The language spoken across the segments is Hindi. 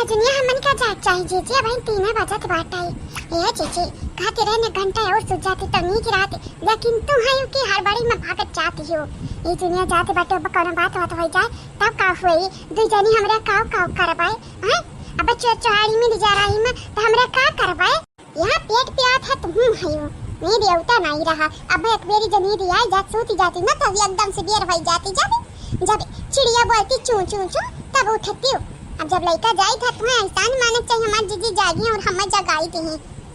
दुनिया हमन का जाग चाहिए जीजी अब 3 बजत बाटे। ये जीजी कहते रहे न घंटा और सो जाती तनी की रात, लेकिन तुम है कि हड़बड़ी में भागत जाती हो। ये दुनिया जाते बाटे अब कौन बात हो जाए तब का हुई दू जनी हमरा काव करवाए हैं। अब चौहाड़ी में जा रही में तो हमरा का करवाए। यहाँ पेट प्यात है तुम है नहीं देवता नहीं रहा। अब एक बेरी जनी दिया जा सोती जाती ना तब एकदम से बेर हो जाती। जब चिड़िया बोलती चू चू चू तब उठती हूँ। अब जब लड़का जाई था तुम्हें इंसान मानना चाहिए हमारी जीजी जागी और हम जगाई थी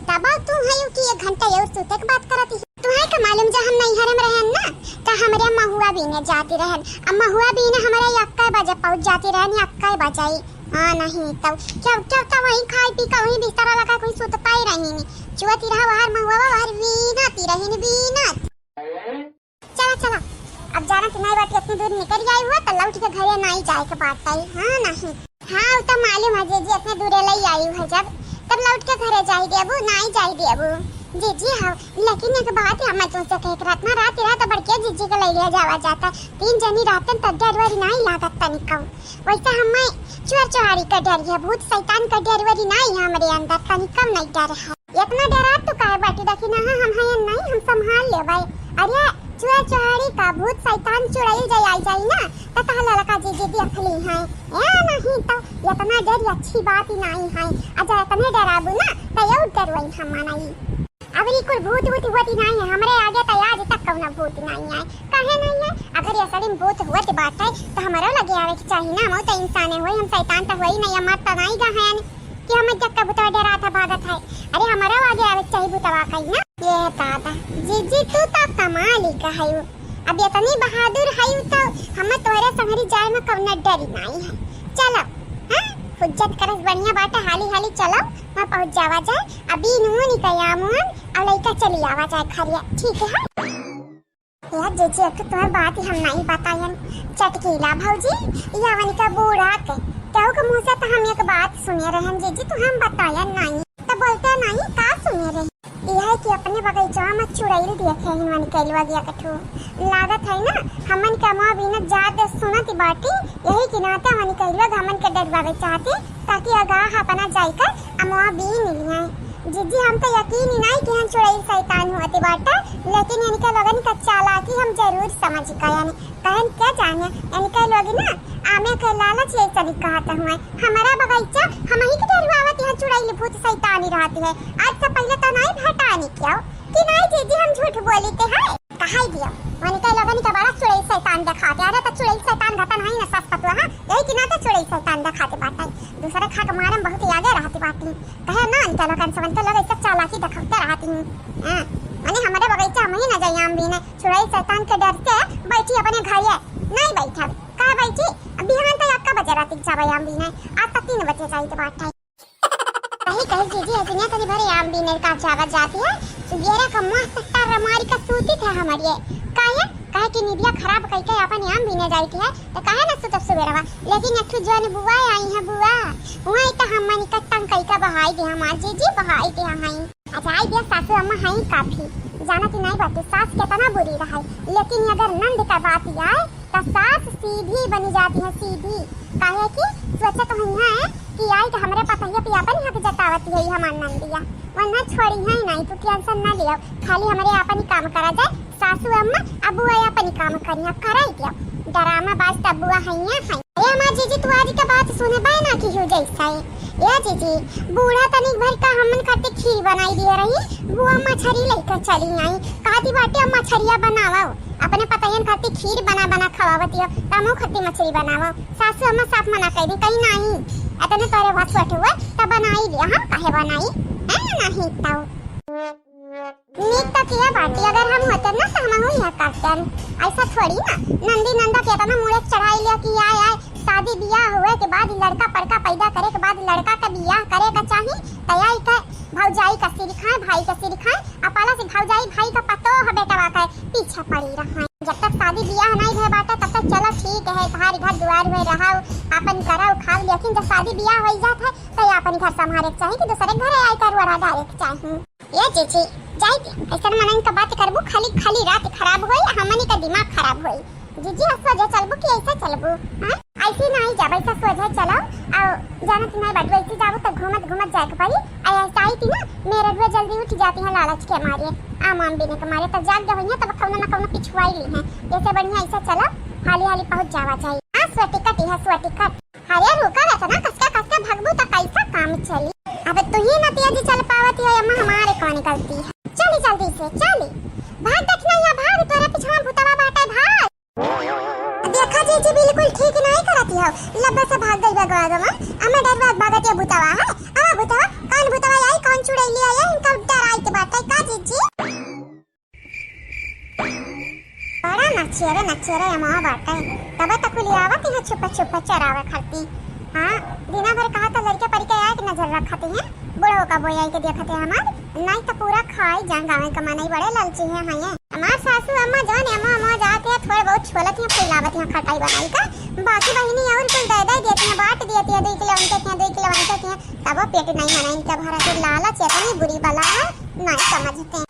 तब तुम है कि 1 घंटा और सोते की बात करती। तुम्हें का मालूम जब हम नहीं हरम रहन ना तो हमारे महुआ बीने जाती रहन। अब महुआ बीने हमारे 1 बजे पहुंच जाती रहन 1 बजे। हाँ नहीं तब क्या वहीं खाई पी का वहीं बिस्तर लगा कोई सोता ही रही नहीं चुआती रहा बाहर महुआ बाहर बीनाती रही बीनत। चला अब जाना कि नहीं बात इतनी दूर निकल गई हुआ तो लौट के घरे नहीं जाए के बात आई। हाँ नहीं हाँ तो मालूम है जीजी इतने दूर ले आई है जब तब लौट के घरे जाई देबू नहीं जाई देबू जीजी। हाँ लेकिन एक बात है मैं तुमसे कह रात ना रात बड़के जीजी के ले लिया जावा जाता 3 जनी रातन तब डरवरी नहीं लागत तनिक वैसे हम चोरी का डर है भूत शैतान का डरवरी नहीं है हमारे अंदर तनिक नहीं डर है। इतना डरा तो काहे बाटी देखी ना हम है नहीं हम संभाल ले भाई। अरे चोरी का भूत शैतान चुड़ैल जाई ना तो कहला लगा जीजी देखली है या नहीं तो इतना डर अच्छी बात ही नहीं है। अच्छा इतने डराबू ना तो ये डरवई हम नहीं। अब कोई भूत होती नहीं है हमारे आगे तो आज तक कौन भूत नहीं है कहे नहीं है। अगर ये सड़ी भूत हुआ बात है तो हमारा लगे आवे की चाहिए ना। हम तो इंसान है हम शैतान तो हुई नहीं मरता नहीं गए कि हम जक्का बुतवा डरा था भागत है। अरे हमारा आगे आवे चाहिए बुतवा कहीं ना। ये दादा जीजी तू तो कमाल ही का है। अब इतनी बहादुर है तो हम तोरे संगरी जाए में कौन डरी नहीं है। चलो हां हुज्जत करस बढ़िया बात हाली चलो मैं पहुंच जावा जाए अभी नून कया मुन और लइका चली आवा जाए खरिया ठीक है। यार जीजी एक तुम्हारी बात ही हम नहीं बतायन चटकीला भौजी यावन का बूढ़ा के क्यों का मुंह से तो हम एक बात सुने रहे जीजी तो हम बतायन नहीं तो बोलते नहीं का सुने रहे। यह कि अपने बगीचा में चुड़ैल देखे ही मन कैलवा गया कठू लागत है ना हमन का मां बिना जात सुनती बाटी यही कि नाता मन कैलवा हमन के डर बागे चाहते ताकि आगाह अपना जाकर अमवा भी मिल जाए। जीजी हम तो यकीन ही नहीं कि हम चुड़ैल शैतान होते बाटा लेकिन इनका लगन का चालाकी हम जरूर समझ गए कहन क्या जाने इनका लोग ना आमे के लालच ये सभी कहते हुए हमारा बगीचा हम ही के डरवावत यहाँ चुड़ैल भूत शैतानी रहती है। आज से पहले तो नहीं भटानी क्यों कि नहीं जीजी हम झूठ बोलते हैं कहाई दिया मन के लगन के बड़ा चुड़ैल शैतान दिखाते अरे तो चुड़ैल शैतान घटा नहीं ना सस्ता तो हां यही कि ना तो चुड़ैल शैतान दिखाते बाटा दूसरे खा के मारम बहुत आगे रहती बाटी कहे ना इनका लगन से बनते लगे सब चालाकी दिखाते रहती हूं। हां माने हमारे बगीचा में ही ना जाए आम भी ने चुड़ैल शैतान के डर से बैठी अपने घर नहीं बैठा का बैठी अभी हम तो 1 बजे रात जावे आम भी ने आज तक 3 बजे चाहिए बाटा कहे जीजी दुनिया तनी भरे आम भी ने का जावा जाती है सुबेरा का मस्त तरमारी का सूती थे हमारी काहे कि निबिया खराब कह के अपन आम भी ने जाती है तो काहे ना सुतब सुबेरा लेकिन एक जन बुआ आई है बुआ वही तो हमन का टंग कई का बहाई दे हमार जीजी बहाई दे हई। अच्छा आई दे सासू अम्मा हई काफी जाना कि नहीं बात सास कितना बुरी रहा लेकिन अगर नंद का बात आए तो सास सीधी बनी जाती है सीधी काहे कि सोचा तो है कि आई तो हमरे पापा ये पियापन हक जतावती है हमार नंदिया वरना छोड़ी है नहीं तो टेंशन ना लियो खाली हमारे अपन काम करा जाए सासू अम्मा अबू आया अपन काम करिया कराई दियो डरामा बाज तबुआ हइया है। ए मां जीजी तू आज का बात सुने बाय ना कि हो जैसा है ए जीजी बूढ़ा तनिक भर का हमन खाते खीर बनाई दिए रही बुआ मछरी लेकर चली आई काती बाटे मछरिया बनावो अपने पतयन खाती खीर बना खवावती हो तमो खाती मछली बनावो सासू अम्मा साफ मना कर दी कहीं नहीं अतने तोरे वासवट हुआ तब बनाई दिया हम काहे बनाई है नहीं ताऊ नीक तो किया बाटी अगर हम होते ना तो हम हो यह करते ऐसा थोड़ी ना नंदी नंदा कहता ना मुड़े चढ़ाई लिया कि आए शादी बियाह हुए के बाद लड़का पड़का पैदा करे के बाद लड़का का बियाह करे का चाहिए तैयारी का भौजाई का सिर खाए भाई का सिर खाए अपाला से भौजाई भाई का पतो है बेटा वाका पीछे पड़ी रहा जब तक शादी बियाह नहीं भे बाटा तब तक चलो ठीक है घर घर द्वार में रहो अपन करो खाओ लेकिन जब शादी बियाह हो जात है तो अपन घर संभाले चाहिए कि दूसरे घर आए कर वड़ा डायरेक्ट चाहिए। ये जीजी जाई ऐसा मनन का बात करबो खाली रात खराब होई हमनी का दिमाग खराब होई जीजी हसवा जे चलबो कि ऐसा चलबो हां ऐसे नहीं जब ऐसा सोझे चलो और जानत नहीं बात वैसे जाबो तो घूमत घूमत जाए के पड़ी। ऐसा आई थी ना मेरे रुआ जल्दी उठ जाती है लालच के मारे, आम बिने के मारे, तब जाग जाओ तब कौनो ना कौनो पिछुआई ली है। जैसे बढ़िया ऐसा चलो हाली हाली पहुंच जावा चाहिए। हां स्वटिकट है स्वटिकट। अरे रुका रहता ना कसका भगबू तो कैसा काम चली। अब तू ही ना तेजी चल पावती है अम्मा हमारे कौन गलती है। चली जल्दी से चली भाग देखना या भाग तोरा पिछवा भूतवा बाटे भाग। देखा जी बिल्कुल ठीक नहीं करती हो, लब्बे से भाग गई भगवान में हमें डर भागत है भूतवा है। अब भूतवा कौन भूतवा आई कौन चुड़ैली आई इनका डराई के बाटे का जी बड़ा नचेरे अम्मा बाटे तब तक खुली आवत है छुपा चरावे खाती। हां दिना भर कहा था लड़के परी के आए कि नजर रखती है बड़ो का बोयाई के देखते हैं हमार नहीं तो पूरा खाई जान गावे कमाने बड़े लालची है। हां हमार सासू अम्मा जान अम्मा जाते हैं थोड़े बहुत छोलत हैं फैलावत हैं खटाई बनाई का, बाकी बहिनी और कुल दे देती हैं बाट देती है 2 किलो उनके हैं 2 किलो उनके हैं तब पेट नहीं मना इनका भरा के लालच इतनी बुरी बला है नहीं समझते।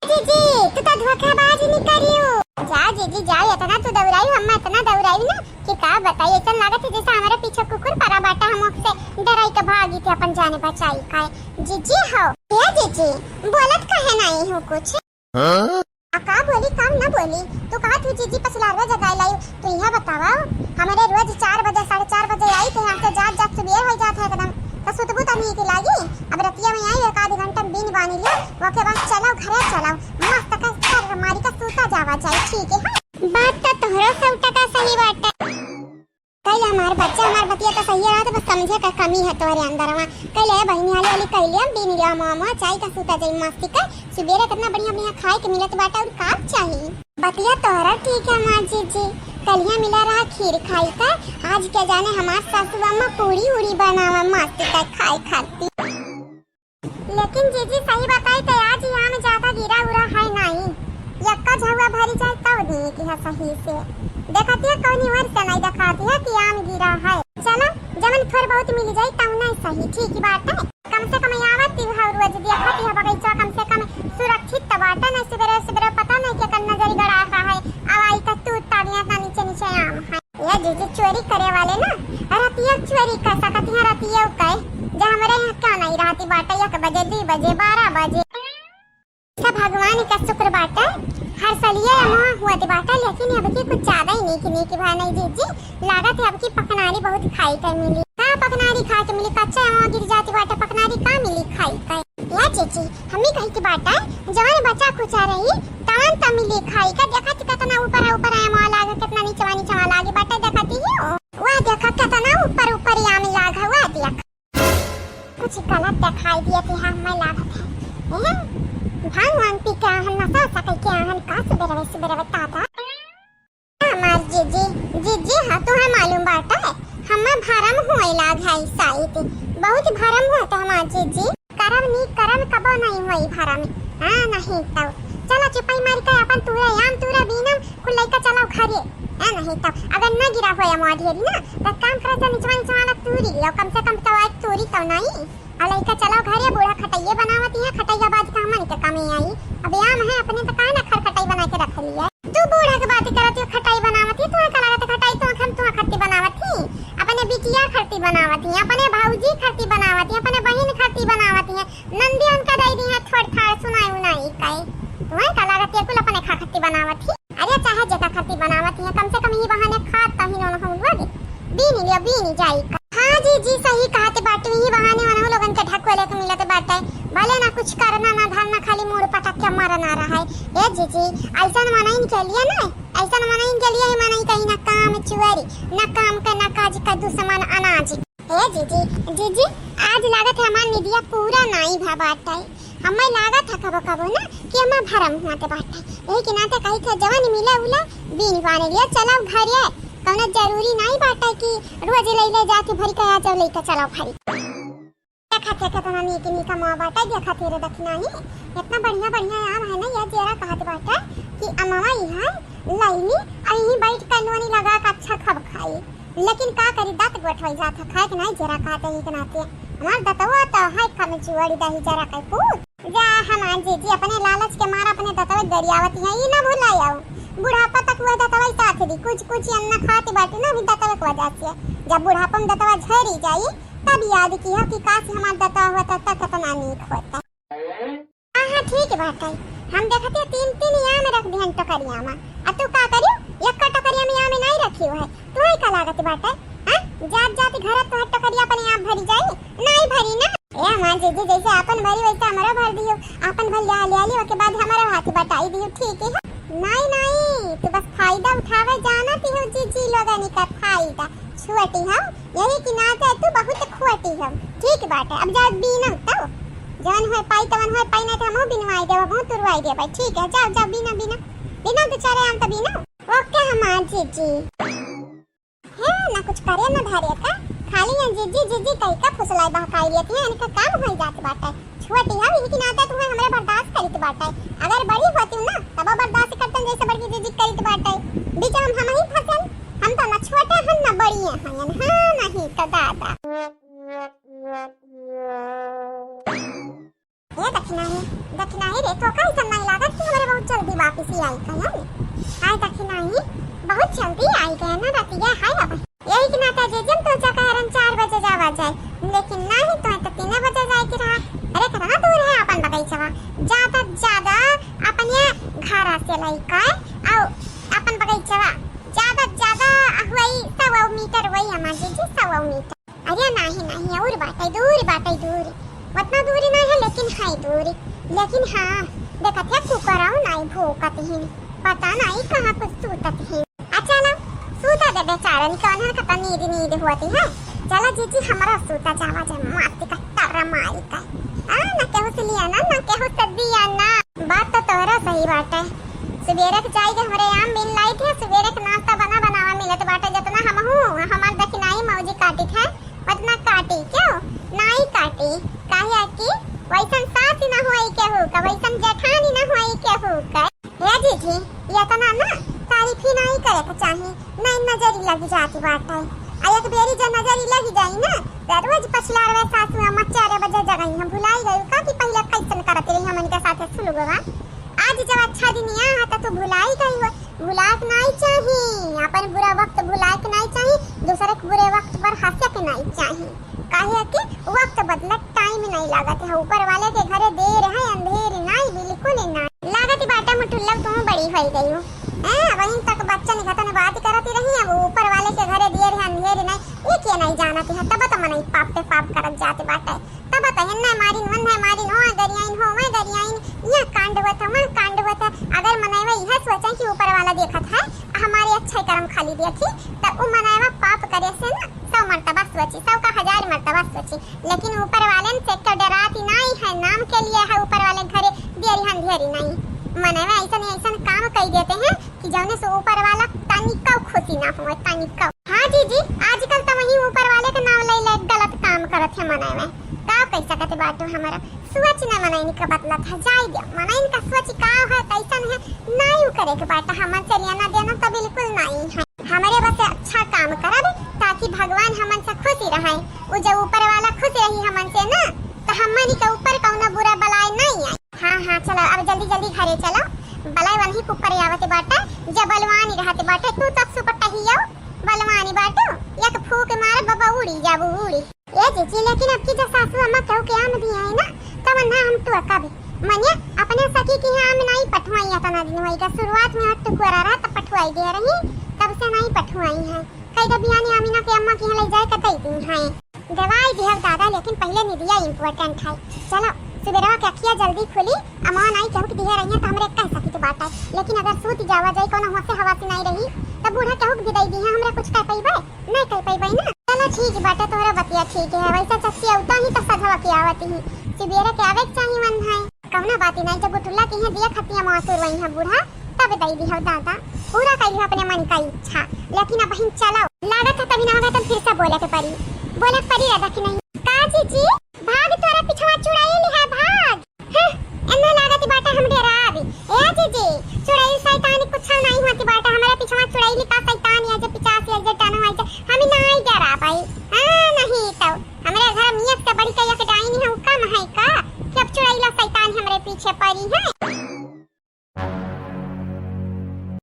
जी तू तो धोखेबाजी नहीं करियो जा जी जा इतना तू दौड़ाई अम्मा इतना दौड़ाई ना कि का बताई ऐसा लागत है जैसे हमारे पीछे कुकुर परा बाटा हम से डराई के भागी थे अपन जाने बचाई का। जी हो ये जी बोलत काहे नहीं हो कुछ का बोली काम ना बोली तू कहा तू जी पसलारवा जगाई लाई तो यह बतावा हमारे रोज 4 बजे 4:30 बजे आई थे यहाँ से जात सुबह हो जाता है एकदम तो सुतबू तो नहीं लागी। अब रतिया में आई 1 आध घंटा बीन बानी लिया ओके बाद चलाओ घरे चलाओ मस्त का कर मारी का सूता जावा जाए ठीक है। बात तो तोहरा 100% सही बात है। कल हमार बतिया तो सही रहा तो बस समझे का कमी है तोरे अंदर में कल है बहनी वाली कइले बीन लिया मामा चाय का सूता जाई मस्ती का सुबेरे कितना बढ़िया खाए के मिलत बाटा और का चाहिए बतिया तोहरा ठीक है मां जी कलिया मिला रहा खीर खाई का आज क्या जाने हमार सासू अम्मा पूरी उड़ी बनावा मस्त का खाई खाती। लेकिन जी सही बताई तो आज यहाँ में ज्यादा गिरा उरा है नहीं यक्का झुआ भरी जाए तब नहीं कि है सही से देखती है कौन वर्ष से नहीं दिखाती है कि आम गिरा है। चलो जमन थोड़ बहुत मिल जाए तब नहीं सही ठीक ही बात है कम से कम आवती है रोज देखती है बगीचा कम से कम सुरक्षित तो बाटा नहीं सवेरे पता नहीं क्या करना नजर गड़ा रहा है आवाई का तू ताड़ियां का नीचे आम है। ये जी चोरी करे वाले ना रतिया चोरी कर सकती है रतिया का जहाँ हमारे यहाँ क्या नहीं रहती बाटा 1 बजे 2 बजे 12 बजे सब भगवान का शुक्र बाटा हर सलिए अम्मा हुआ थे बाटा लेकिन अब की कुछ ज्यादा ही नहीं कि भाई नहीं जी लागत है अब की पकनारी बहुत खाई कर मिली का पकनारी खा के मिली कच्चा अम्मा गिर जाती बाटा पकनारी का मिली खाई का या चीची हमें कही की बाटा जवान बच्चा खुचा रही तान त मिली खाई का देखा कितना ऊपर आया मां लागा कितना नीचे लागे बाटा देखती है वाह देखा कितना ऊपर आम लागा हुआ देख कुछ गलत दिखाई दिए थे हमें लागत है भगवान पी के हम नसा सके के हम का सुबेरे ताता हमार जी हां तो है मालूम बाटा है हम भरम होए लाग है साइट बहुत भरम होता हमार जी करम कबो नहीं होई भरम हां नहीं तो चलो चिपाई मार के अपन तूरा बीनम कुल लइका चलाओ घरे हां नहीं तो अगर न गिरा होया मोर ढेरी ना तो काम कर जा निचवा तूरी लो कम से कम तो एक तूरी तो नहीं लइका चलाओ घरे बूढ़ा खटाइए बनावती है खटाइया बाद का मन के कमी आई अब आम है अपने तो काहे ना खटाई बना के रख लिया तू बूढ़ा के बात करती खटाई बनावती तू का लागत खटाई तो हम तू खट्टी बनावती अपने बिटिया खट्टी बनावती अपने भाऊजी खट्टी बनावती अपने बहन खट्टी बनावती है नंदी उनका दई दी है थोड़ थाड़ सुनाई उनाई काई तुम्हारे का लागत है कुल अपने खट्टी बनावती अरे चाहे जता खट्टी बनावती है कम से कम ही बहाने खात तही न हम लोग बीनी जाई हां जी सही कहते बाटे ही बहाने वाला लोगन के ढकोले के मिलते बाटे भले ना कुछ करना ना धारना खाली मोड़ पटक के मरना रहा है। ए जी ऐसा मनाइन के लिए ना ऐसा मनाइन के लिए मनाई कहीं ना काम चुरी ना काम का ना काज का दुश्मन अनाज। ए जी आज लागत है हमार निदिया पूरा नहीं भा बाटे हमें लागत है कबो ना कि हम भरम हुआते बाटे यही के नाते कही थे जवान मिला उला बीन पाने लिया चलाओ घरे कौन जरूरी नहीं बाटे कि रोज ले जाके भरी कया जब लेके चलाओ भरी देखा थे कितना नीति का माँ बाटा देखा तेरे दक्षिणा ही इतना बढ़िया आम है ना ये जेरा कहत बाटा कि अम्मा यहाँ लाइनी अही बैठ कर नोनी लगा के अच्छा खब खाई लेकिन का करी दांत गोठवाई जाता खाए कि नहीं जेरा कहते ही के नाते हमार दतवा तो है कम चुवड़ी दही जरा के पूत जा हमार जी अपने लालच के मारा अपने दतवा गरियावती है ये ना भुलाओ बुढ़ापा तक वह दतवा साथ दी कुछ कुछ अन्न खाते बाटे ना भी दतवा की वजह से। जब बुढ़ापा में दतवा झरी जाई तब याद किया कि काश हमार दतवा होता तब कितना नीक होता। हां ठीक बात है। हम देखते तीन तीन यहाँ में रख दिहन टकरिया में। आ तू का करियो एक टकरिया में यहाँ में नहीं रखियो है। तू ही का लागत बात है। हां जात जात घर तो टकरिया पर यहाँ भरी जाई नहीं भरी ना। ए मां जी जैसे अपन भरी वैसे हमारा भर दियो। अपन भर ले लियो के बाद हमारा हाथ बटाई दियो ठीक है। नहीं नहीं तू बस फायदा उठावे जाना ती हो जी लोगनी का फायदा छुअटी हम यही कि ना है तू बहुत खुअटी हम ठीक बात है। अब जा बीना तो जवन होय पाई तवन होय पाई नहीं तो हम बिनवाई देबो बहुत तुरवाई देबो ठीक है। जाओ जाओ बिना बिना बिना तो चले हम तो बिना ओके हम जी है ना कुछ करे ना धारे का खाली है जी कई का फुसलाई बहकाई लेती है इनका काम हो जात बात है। छुअटी हम यही कि ना है तू हमारे बर्दाश्त करित बात है। अगर बड़ी होती ना तब बर्दाश्त करतन जैसे बड़ी जी करित बात है। बीच हम ही फंसन हम तो ना छोटे हम ना बड़ी हैं हां नहीं तो दादा ये दक्षिणा ही रे तो कैसा नहीं लागत कि हमारे बहुत जल्दी वापस ही आई कहीं हाय दक्षिणा ही बहुत जल्दी आई गए ना रतिया हाय अब यही कि ना जे जम तो जगहरन 4 बजे जावा जाए लेकिन नहीं तो 3 बजे जाए कि रहा। अरे कितना दूर है अपन बगीचा ज्यादा ज्यादा अपन ये घर से लइका और अपन बगीचा ज्यादा वही 100 मीटर वही हमारे जी 100 मीटर। अरे नहीं और बात है दूर उतना दूरी नहीं है लेकिन है दूरी। लेकिन हाँ देखत है कुकराव नहीं भूकत ही पता नहीं कहाँ कुछ सूतत है। अच्छा ना सूता दे बेचारन कौन है कता नींद होती है। चला जीजी हमारा सूता जावा जा मारती का तरह मारी का ना केहू से लिया ना केहू से दिया ना। बात तो तोरा सही बात है। सवेरे के जाई हमारे आम बिन लाई थे सवेरे के नाश्ता बनावा मिलत बाटे जितना हम हूं हमार दक्षिणाई मौजी काटी है उतना काटी क्यों नहीं काटी काहे कि वैसन सास ना होई केहू का वैसन जेठानी ना होई केहू का। हे जीजी ये तना ना तारीफ ही नहीं करे के चाही नहीं नजर लग जाती बात है। आ एक बेरी जब नजर लग जाई ना तो रोज पछला रे सासू अम्मा 4 बजे जगई हम भुलाई गई का कि पहले कैसन करत रही हमन के साथे सुलगवा। आज जब अच्छा दिन यहाँ आता तो भुलाई गई हो भुलाक नहीं चाहिए। अपन बुरा वक्त भुलाक नहीं चाहिए दूसरे के बुरे वक्त पर हंसे के नहीं चाहिए। काहे कि वक्त बदलत टाइम नहीं लागत है। ऊपर वाले के घरे देर है अंधेर नहीं बिल्कुल नहीं लागत बाटा मुठुल्ला तुम बड़ी हो गई हो वहीं तक बच्चा निकता ने बात करती रही है। वो ऊपर वाले के घरे देर है अंधेर नहीं ये क्या नहीं जानती है। तब तो मन पाप पे पाप करत जाते बाटा तब तो है मारिन मन है मारिन हो गरियाइन हो मैं गरियाइन ये कांडवत मैं कांडवत। अगर मनैवा यह सोचे कि ऊपर वाला देखत है हमारे अच्छे कर्म खाली देखी तो वो मनैवा पाप करे से ना 100 मर्तबा सोची 100 का 1000 मर्तबा सोची। लेकिन ऊपर वाले से तो डराती नहीं है नाम के लिए है ऊपर वाले घरे देरी अंधेरी नहीं। मनैवा ऐसा काम कर देते हैं कि जौने से ऊपर वाला तनिका खुशी ना हो तनिका। हाँ जी आजकल तो वही ऊपर वाले के नाम ले गलत काम करत है मनैवा का कैसा कहते बात हमारा सोच न मनैन का बदला था जाई दे मनैन का सोच का है कैसन है नहीं करे के बात हमन से लेना देना तो बिल्कुल नहीं है। हमारे बस अच्छा काम करब ताकि भगवान हमन से खुशी रहे। वो जब ऊपर वाला खुश रही हमन से ना तो हमन के ऊपर कौनो बुरा बलाय नहीं आई। हाँ चलो अब जल्दी घरे चलो बलाय वही ऊपर आवते बाटा जब बलवानी रहते बाटे तू तब सुपट्टा ही आओ बलवानी बाटो एक फूक मार बाबा उड़ी जाबू उड़ी। ये जीजी लेकिन अब की जो सासू अम्मा कहो के आम भी है ना तब ना हम तो कभी मनिया अपने सखी की आम नहीं पठवाई तना दिन होएगा। शुरुआत में हट कुरा रहा तब पठवाई दे रही तब से नहीं पठवाई है। कई दबियानी आमीना के अम्मा की ले जाए कतई दिन है दवाई दिया दादा लेकिन पहले निदिया इम्पोर्टेंट है। चलो सुबेरा के अखिया जल्दी खुली अम्मा नहीं कहू कि दिया रही है तो हमरे कह सकी तो बात है। लेकिन अगर सूत जावा जाए कोनो होसे हवासी नहीं रही तब बूढ़ा कहू कि दई दी है हमरे कुछ कह पईबे नहीं कह पईबे ना। चलो ठीक बात है तोरा बतिया ठीक है वैसा चच्ची उता ही तो सधवा के आवती है सुबेरा के आवे चाहिए मन है कौना बात नहीं। जब गुटुल्ला की है दिया खतिया मासुर वही है बूढ़ा तब दई दी है दादा पूरा करी अपने मन का इच्छा। लेकिन अब हम चलो लागत है तभी ना होगा तो फिर से बोले के परी रहता कि नहीं